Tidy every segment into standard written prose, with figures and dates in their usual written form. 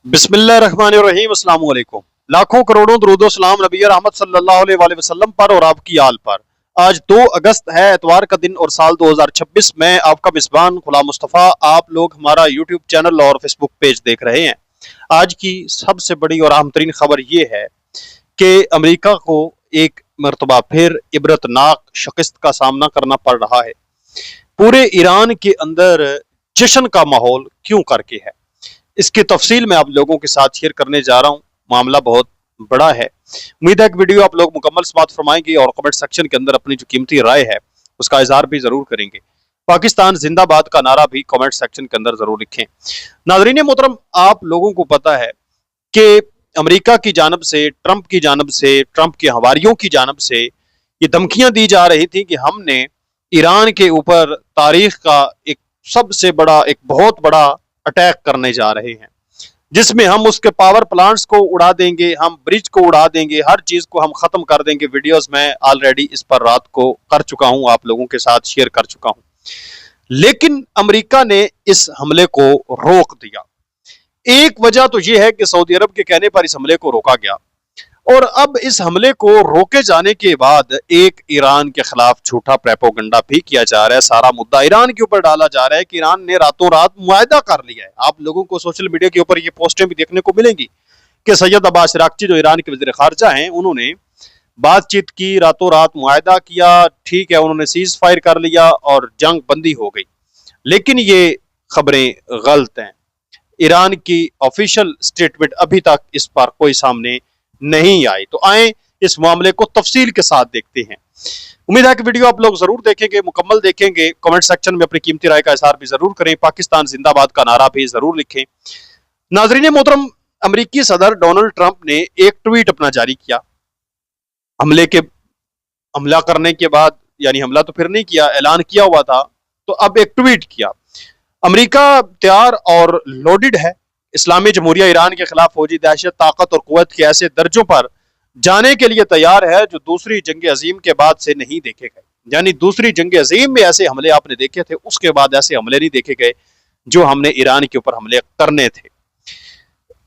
बिस्मिल्लाहिर्रहमानिर्रहीम, अस्सलाम वालेकुम। लाखों करोड़ों दरूदो सलाम नबी रहमत सल्लल्लाहु अलैहि वसल्लम पर और आपकी आल पर। आज 2 अगस्त है, एतवार का दिन और साल 2026। मैं आपका मिसबान गुलाम मुस्तफ़ा, आप लोग हमारा यूट्यूब चैनल और फेसबुक पेज देख रहे हैं। आज की सबसे बड़ी और अहम तरीन खबर ये है कि अमेरिका को एक मरतबा फिर इबरतनाक शिकस्त का सामना करना पड़ रहा है। पूरे ईरान के अंदर जश्न का माहौल क्यों करके है, इसकी तफसील मैं आप लोगों के साथ शेयर करने जा रहा हूँ। मामला बहुत बड़ा है। उम्मीद है कि वीडियो आप लोग मुकम्मल समात फरमाएंगे और कमेंट सेक्शन के अंदर अपनी जो कीमती राय है उसका इजहार भी जरूर करेंगे। पाकिस्तान जिंदाबाद का नारा भी कमेंट सेक्शन के अंदर जरूर लिखें। नाजरीन मोहतरम, आप लोगों को पता है कि अमेरिका की जानब से, ट्रंप के हवारियों की जानब से ये धमकियां दी जा रही थी कि हमने ईरान के ऊपर तारीख का एक सबसे बड़ा, एक बहुत बड़ा अटैक करने जा रहे हैं, जिसमें हम उसके पावर प्लांट्स को उड़ा देंगे, हम ब्रिज को उड़ा देंगे, हर चीज को हम खत्म कर देंगे। वीडियोस मैं ऑलरेडी इस पर रात को कर चुका हूं, आप लोगों के साथ शेयर कर चुका हूं। लेकिन अमेरिका ने इस हमले को रोक दिया। एक वजह तो यह है कि सऊदी अरब के कहने पर इस हमले को रोका गया, और अब इस हमले को रोके जाने के बाद एक ईरान के खिलाफ झूठा प्रेपोगंडा भी किया जा रहा है। सारा मुद्दा ईरान के ऊपर डाला जा रहा है कि ईरान ने रातों रात मुआहदा कर लिया है। आप लोगों को सोशल मीडिया के ऊपर ये पोस्टें भी देखने को मिलेंगी कि सैयद अब्बास अरागची जो ईरान के वज़ीर खारजा हैं, उन्होंने बातचीत की, रातों रात मुआहदा किया, ठीक है, उन्होंने सीज फायर कर लिया और जंग बंदी हो गई। लेकिन ये खबरें गलत हैं। ईरान की ऑफिशियल स्टेटमेंट अभी तक इस पर कोई सामने नहीं आई। तो आए इस मामले को तफसील के साथ देखते हैं। उम्मीद है कि वीडियो आप लोग जरूर देखेंगे, मुकम्मल देखेंगे। कमेंट सेक्शन में अपनी कीमती राय का इजहार भी जरूर करें। पाकिस्तान जिंदाबाद का नारा भी जरूर लिखें। नाजरीन मोहतरम, अमेरिकी सदर डोनाल्ड ट्रंप ने एक ट्वीट अपना जारी किया हमला करने के बाद, यानी हमला तो फिर नहीं किया, ऐलान किया हुआ था, तो अब एक ट्वीट किया। अमेरिका तैयार और लोडेड है, इस्लामी जमहूरिया ईरान के खिलाफ फौजी दहशत, ताकत और कुव्वत के ऐसे दर्जों पर जाने के लिए तैयार है जो दूसरी जंग अजीम के बाद से नहीं देखे गए। यानी दूसरी जंग अजीम में ऐसे हमले आपने देखे थे, उसके बाद ऐसे हमले नहीं देखे गए जो हमने ईरान के ऊपर हमले करने थे।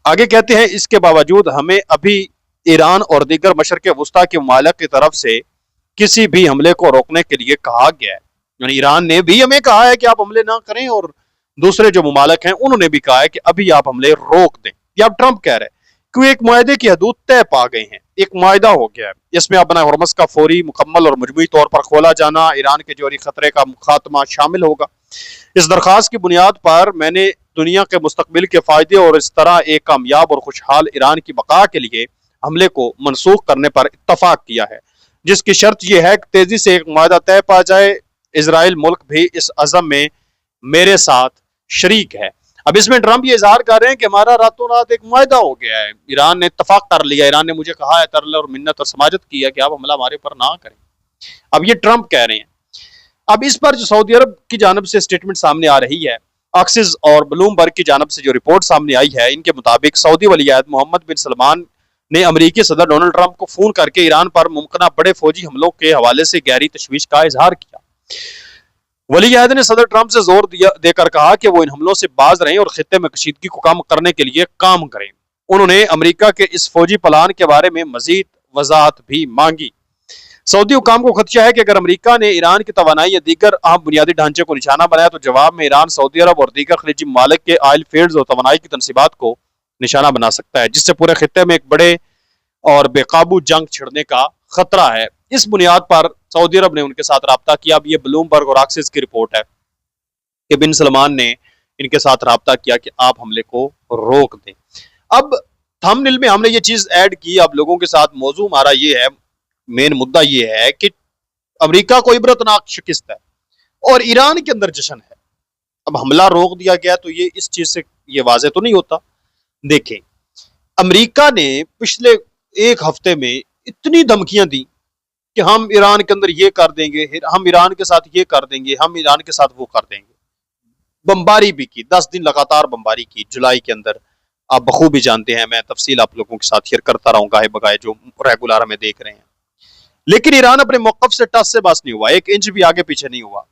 आगे कहते हैं, इसके बावजूद हमें अभी ईरान और दीगर मशरक़ वस्ता के ममालिक की तरफ से किसी भी हमले को रोकने के लिए कहा गया है। यानी ईरान ने भी हमें कहा है कि आप हमले ना करें, और दूसरे जो ममालिक हैं उन्होंने भी कहा है कि अभी आप हमले रोक दें। ये अब ट्रंप कह रहे हैं कि एक मुआहदे की हदूद तय पा गए हैं, एक मुआहदा हो गया है। इसमें अपना हरमस का फौरी, मुकम्मल और मजमूई तौर पर खोला जाना, ईरान के जौहरी खतरे का खात्मा शामिल होगा। इस दरखास्त की बुनियाद पर मैंने दुनिया के मुस्तकबिल के फायदे और इस तरह एक कामयाब और खुशहाल ईरान की बका के लिए हमले को मनसूख करने पर इत्तफाक किया है, जिसकी शर्त यह है कि तेजी से एक मुआहदा तय पा जाए। इजराइल मुल्क भी इस अज़म में मेरे साथ शरीक है। अब इसमें ट्रंप ये इजहार कर रहे हैं कि हमारा रातों रात एक मुआहदा हो गया है, ईरान ने इत्तफाक कर लिया, ईरान ने मुझे कहा है, तरल और मिन्नत और समाजत की है कि आप हमला हमारे पर ना करें। अब ये ट्रंप कह रहे हैं। अब इस पर जो सऊदी अरब की जानब से स्टेटमेंट सामने आ रही है, अक्सिस और ब्लूमबर्ग की जानब से जो रिपोर्ट सामने आई है, इनके मुताबिक सऊदी वली-ए-अहद मोहम्मद बिन सलमान ने अमेरिकी सदर डोनाल्ड ट्रंप को फोन करके ईरान पर मुमकिन बड़े फौजी हमलों के हवाले से गहरी तशवीश का इजहार किया। वली-ए-अहद ने सदर ट्रंप से जोर देकर कहा कि वो इन हमलों से बाज रहें और खित्ते में कशीदगी को कम करने के लिए काम करें। उन्होंने अमेरिका के इस फौजी प्लान के बारे में मजीद वजाहत भी मांगी। सऊदी हुकाम को खदशा है कि अगर अमेरिका ने ईरान की तवानाई या दीगर अहम बुनियादी ढांचे को निशाना बनाया तो जवाब में ईरान सऊदी अरब और दीगर खलीजी ममालिक के ऑयल फील्ड्स और तवानाई की तनसीबात को निशाना बना सकता है, जिससे पूरे खित्ते में एक बड़े और बेकाबू जंग छिड़ने का खतरा है। इस बुनियाद पर सऊदी अरब ने उनके साथ राब्ता किया। अब ये ब्लूमबर्ग और एक्सिस की रिपोर्ट है कि बिन सलमान ने इनके साथ राब्ता किया कि आप हमले को रोक दें। अब थंबनेल में हमने ये चीज ऐड की। अब लोगों के साथ मौजू हमारा ये है, मेन मुद्दा ये है कि अमेरिका को इबरतनाक शिकस्त है और ईरान के अंदर जश्न है। अब हमला रोक दिया गया तो ये इस चीज से ये वाजे तो नहीं होता। देखें, अमेरिका ने पिछले एक हफ्ते में इतनी धमकियां दी कि हम ईरान के अंदर ये कर देंगे, हम ईरान के साथ ये कर देंगे, हम ईरान के साथ वो कर देंगे। बमबारी भी की, 10 दिन लगातार बमबारी की जुलाई के अंदर। आप बखूबी जानते हैं, मैं तफसील आप लोगों के साथ शेयर करता रहूंगा है बगाए जो रेगुलर हमें देख रहे हैं। लेकिन ईरान अपने मौकफ से टस से बस नहीं हुआ, एक इंच भी आगे पीछे नहीं हुआ।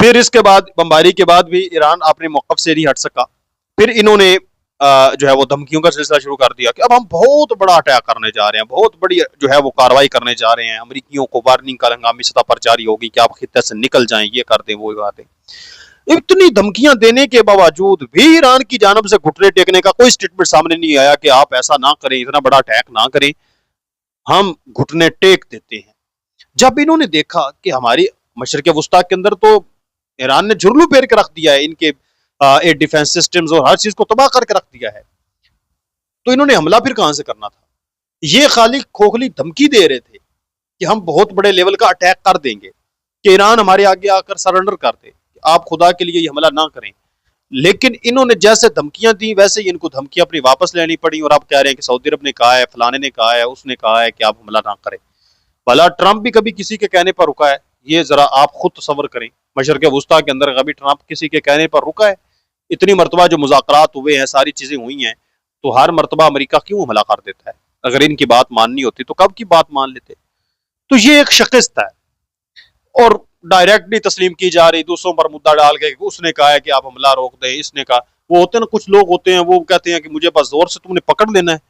फिर इसके बाद बमबारी के बाद भी ईरान अपने मौकफ से नहीं हट सका। फिर इन्होंने जो है वो धमकियों का सिलसिला शुरू कर दिया कि अब हम बहुत बड़ा अटैक करने जा रहे हैं, बहुत बड़ी जो है वो कार्रवाई करने जा रहे हैं, अमरीकियों को वार्निंग का हंगामी सतह पर जारी होगी कि आप खित्ते से निकल जाएं, ये कर दें वो कर दें। इतनी धमकियां देने के बावजूद भी ईरान की जानब से घुटने टेकने का कोई स्टेटमेंट सामने नहीं आया कि आप ऐसा ना करें, इतना बड़ा अटैक ना करें, हम घुटने टेक देते हैं। जब इन्होंने देखा कि हमारी मशरिक वस्ता के अंदर तो ईरान ने जुर्लू पेर के रख दिया है, इनके एयर डिफेंस सिस्टम्स और हर चीज को तबाह करके रख दिया है, तो इन्होंने हमला फिर कहां से करना था? ये खाली खोखली धमकी दे रहे थे कि हम बहुत बड़े लेवल का अटैक कर देंगे, कि ईरान हमारे आगे आकर सरेंडर कर दे, आप खुदा के लिए ये हमला ना करें। लेकिन इन्होंने जैसे धमकियां दी वैसे ही इनको धमकियां अपनी वापस लेनी पड़ी, और आप कह रहे हैं कि सऊदी अरब ने कहा है, फलाने ने कहा है, उसने कहा है कि आप हमला ना करें। भला ट्रंप भी कभी किसी के कहने पर रुका है? ये जरा आप खुद तसव्वुर करें, मशरिक वस्ता के अंदर कभी ट्रंप किसी के कहने पर रुका है? इतनी मरतबा जो मुज़ाकरात हुए हैं, सारी चीजें हुई हैं, तो हर मरतबा अमेरिका क्यों हमला कर देता है? अगर इनकी बात माननी होती तो कब की बात मान लेते। तो ये एक शिकस्त है, और डायरेक्टली तस्लीम की जा रही, दूसरों पर मुद्दा डाल के उसने कहा है कि आप हमला रोक दें, इसने कहा। वो होते हैं ना, कुछ लोग होते हैं वो कहते हैं कि मुझे बस जोर से तुमने पकड़ लेना है,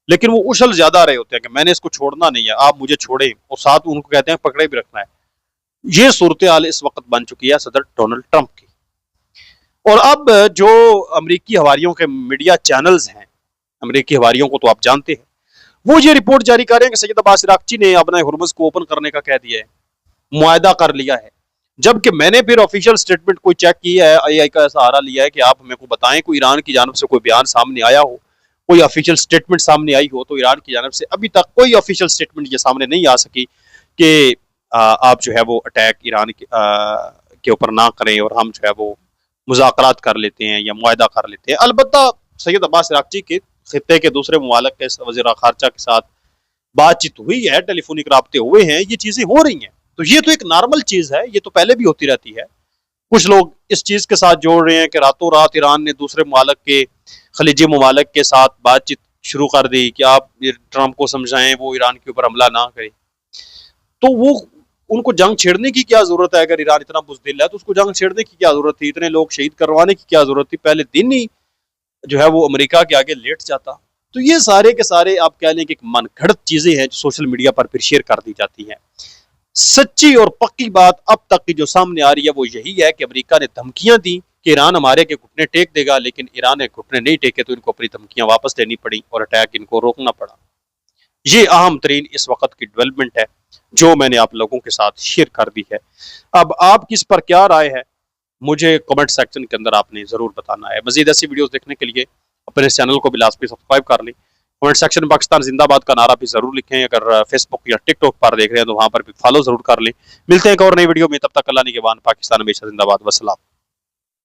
लेकिन वो उछल ज्यादा रहे होते हैं कि मैंने इसको छोड़ना नहीं है, आप मुझे छोड़े, और साथ उनको कहते हैं पकड़े भी रखना है। ये सूरत हाल इस वक्त बन चुकी है सदर डोनाल्ड ट्रंप की। और अब जो अमरीकी हवारियों के मीडिया चैनल्स हैं, अमरीकी हवारियों को तो आप जानते हैं, वो ये रिपोर्ट जारी कर रहे हैं कि सैयद अब्बास इराक्ची ने अपना हुर्मुज़ को ओपन करने का कह दिया है, मुआहदा कर लिया है। जबकि मैंने फिर ऑफिशियल स्टेटमेंट कोई चेक किया है, आई का सहारा लिया है कि आप मेरे को बताएं कोई ईरान की जानब से कोई बयान सामने आया हो, कोई ऑफिशियल स्टेटमेंट सामने आई हो। तो ईरान की जानब से अभी तक कोई ऑफिशियल स्टेटमेंट ये सामने नहीं आ सकी कि आप जो है वो अटैक ईरान के ऊपर ना करें और हम जो है वो मुज़ाकरात कर लेते हैं या मुआहदा कर लेते हैं। अलबत्ता सैयद अब्बास इराक्ची के खित्ते के दूसरे मुमालिक के वज़ीर ख़ारजा के साथ बातचीत हुई है, टेलीफोनिक राब्ते हुए हैं, ये चीजें हो रही हैं। तो ये तो एक नॉर्मल चीज है, ये तो पहले भी होती रहती है। कुछ लोग इस चीज के साथ जोड़ रहे हैं कि रातों रात ईरान ने दूसरे मुमालिक के, खलीजी मुमालिक के साथ बातचीत शुरू कर दी कि आप ट्रंप को समझाएं वो ईरान के ऊपर हमला ना करे। तो वो उनको जंग छेड़ने की क्या जरूरत है? अगर ईरान इतना बुज़दिल है तो उसको जंग छेड़ने की क्या जरूरत थी? इतने लोग शहीद करवाने की क्या जरूरत थी? पहले दिन ही जो है वो अमेरिका के आगे लेट जाता। तो ये सारे के सारे आप कह लें कि मनगढ़ंत चीजें हैं जो सोशल मीडिया पर फिर शेयर कर दी जाती हैं। सच्ची और पक्की बात अब तक की जो सामने आ रही है वो यही है कि अमेरिका ने धमकियां दी कि ईरान हमारे के घुटने टेक देगा, लेकिन ईरान ने घुटने नहीं टेके तो इनको अपनी धमकियां वापस लेनी पड़ी और अटैक इनको रोकना पड़ा। ये अहम तरीन इस वक्त की डेवलपमेंट है जो मैंने आप लोगों के साथ शेयर कर दी है। अब आपकी इस पर क्या राय है मुझे कमेंट सेक्शन के अंदर आपने जरूर बताना है। मजीद ऐसी वीडियोस देखने के लिए अपने इस चैनल को भी लाजमी सब्सक्राइब कर लें। कमेंट सेक्शन में पाकिस्तान जिंदाबाद का नारा भी जरूर लिखें। अगर फेसबुक या टिकटॉक पर देख रहे हैं तो वहां पर भी फॉलो जरूर कर लें। मिलते हैं एक और नई वीडियो में, तब तक अल्लाह निगहबान, पाकिस्तान हमेशा जिंदाबाद। वस्सलाम।